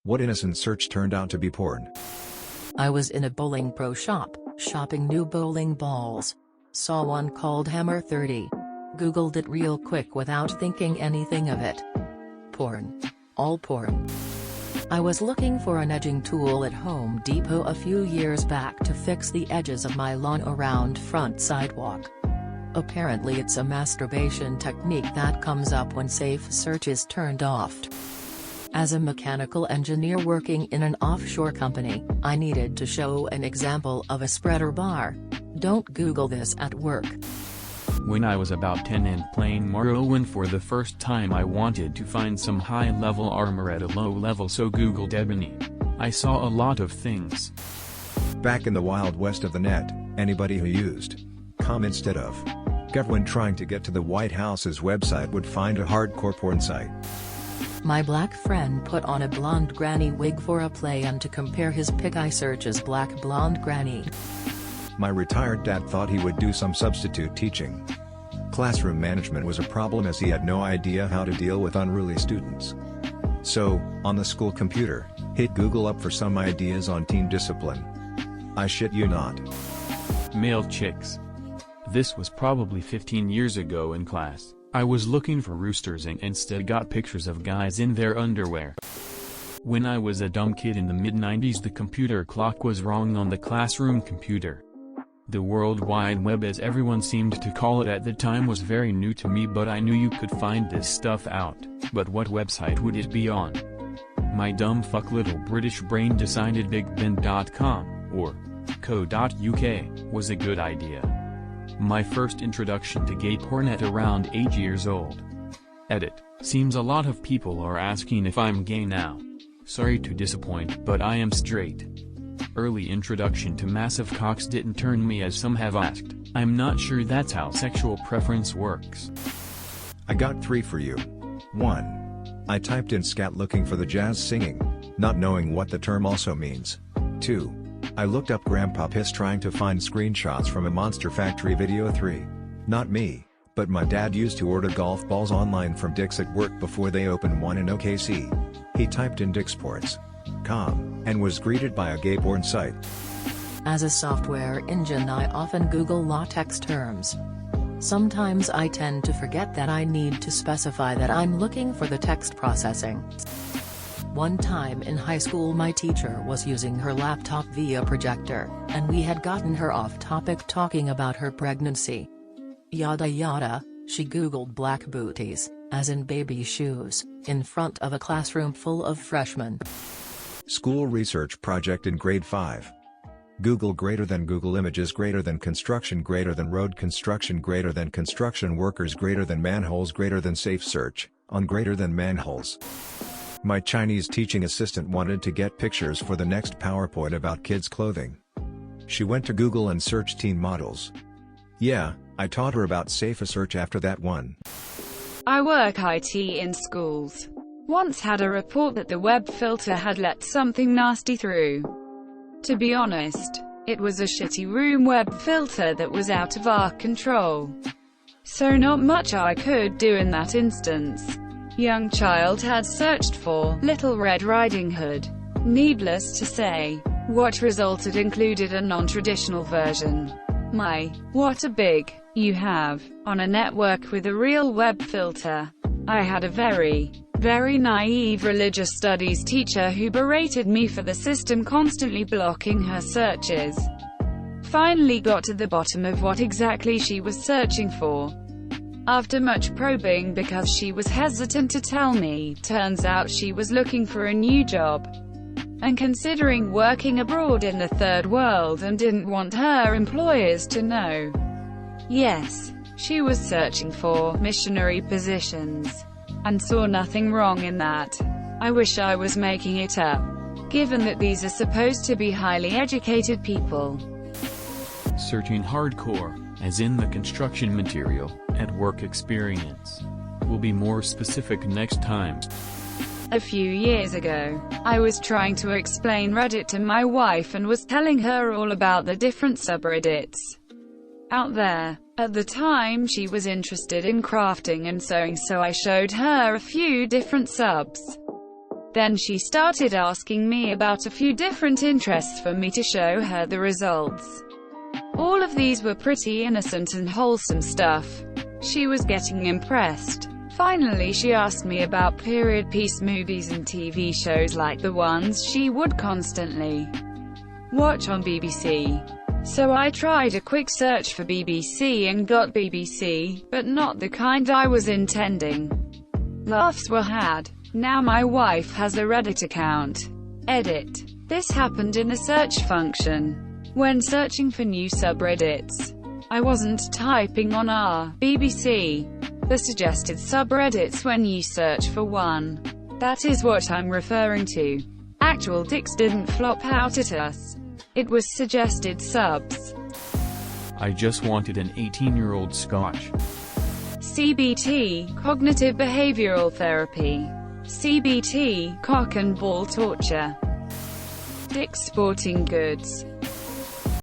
What innocent search turned out to be porn? I was in a bowling pro shop, shopping new bowling balls. Saw one called Hammer 30. Googled it real quick without thinking anything of it. Porn. All porn. I was looking for an edging tool at Home Depot a few years back to fix the edges of my lawn around front sidewalk. Apparently it's a masturbation technique that comes up when safe search is turned off. As a mechanical engineer working in an offshore company, I needed to show an example of a spreader bar. Don't Google this at work. When I was about 10 and playing Morrowind for the first time, I wanted to find some high-level armor at a low level, so Googled ebony. I saw a lot of things. Back in the wild west of the net, anybody who used com instead of gov when trying to get to the White House's website would find a hardcore porn site. My black friend put on a blonde granny wig for a play, and to compare his pic I searches black blonde granny. My retired dad thought he would do some substitute teaching. Classroom management was a problem as he had no idea how to deal with unruly students. So, on the school computer, hit Google up for some ideas on teen discipline. I shit you not. Male chicks. This was probably 15 years ago in class. I was looking for roosters and instead got pictures of guys in their underwear. When I was a dumb kid in the mid-90s, the computer clock was wrong on the classroom computer. The World Wide Web, as everyone seemed to call it at the time, was very new to me, but I knew you could find this stuff out. But what website would it be on? My dumb fuck little British brain decided BigBen.com, or co.uk, was a good idea. My first introduction to gay porn at around 8 years old. Edit. Seems a lot of people are asking if I'm gay now. Sorry to disappoint, but I am straight. Early introduction to massive cocks didn't turn me, as some have asked. I'm not sure that's how sexual preference works. I got 3 for you. 1. I typed in scat looking for the jazz singing, not knowing what the term also means. 2. I looked up Grandpa Piss trying to find screenshots from a Monster Factory video. 3. Not me, but my dad used to order golf balls online from Dick's at work before they opened one in OKC. He typed in dicksports.com, and was greeted by a gay porn site. As a software engine, I often Google latex terms. Sometimes I tend to forget that I need to specify that I'm looking for the text processing. One time in high school, my teacher was using her laptop via projector, and we had gotten her off topic talking about her pregnancy. Yada yada, she Googled black booties, as in baby shoes, in front of a classroom full of freshmen. School research project in grade 5. Google greater than Google Images greater than construction greater than road construction greater than construction workers greater than manholes greater than safe search, on greater than manholes. My Chinese teaching assistant wanted to get pictures for the next PowerPoint about kids' clothing. She went to Google and searched teen models. Yeah, I taught her about safe search after that one. I work IT in schools. Once had a report that the web filter had let something nasty through. To be honest, it was a shitty room web filter that was out of our control. So not much I could do in that instance. Young child had searched for Little Red Riding Hood. Needless to say, what resulted included a non-traditional version. My, what a big you have on a network with a real web filter. I had a very naive religious studies teacher who berated me for the system constantly blocking her searches. Finally got to the bottom of what exactly she was searching for. After much probing, because she was hesitant to tell me, turns out she was looking for a new job and considering working abroad in the third world and didn't want her employers to know. Yes, she was searching for missionary positions and saw nothing wrong in that. I wish I was making it up, given that these are supposed to be highly educated people. Searching hardcore, as in the construction material, at work experience. We'll be more specific next time. A few years ago, I was trying to explain Reddit to my wife and was telling her all about the different subreddits out there. At the time she was interested in crafting and sewing, so I showed her a few different subs. Then she started asking me about a few different interests for me to show her the results. All of these were pretty innocent and wholesome stuff. She was getting impressed. Finally she asked me about period piece movies and TV shows like the ones she would constantly watch on BBC. So I tried a quick search for BBC and got BBC, but not the kind I was intending. Laughs were had. Now my wife has a Reddit account. Edit. This happened in the search function. When searching for new subreddits, I wasn't typing on r BBC, the suggested subreddits when you search for one. That is what I'm referring to. Actual dicks didn't flop out at us. It was suggested subs. I just wanted an 18-year-old Scotch. CBT, cognitive behavioral therapy. CBT, cock and ball torture. Dick's Sporting Goods.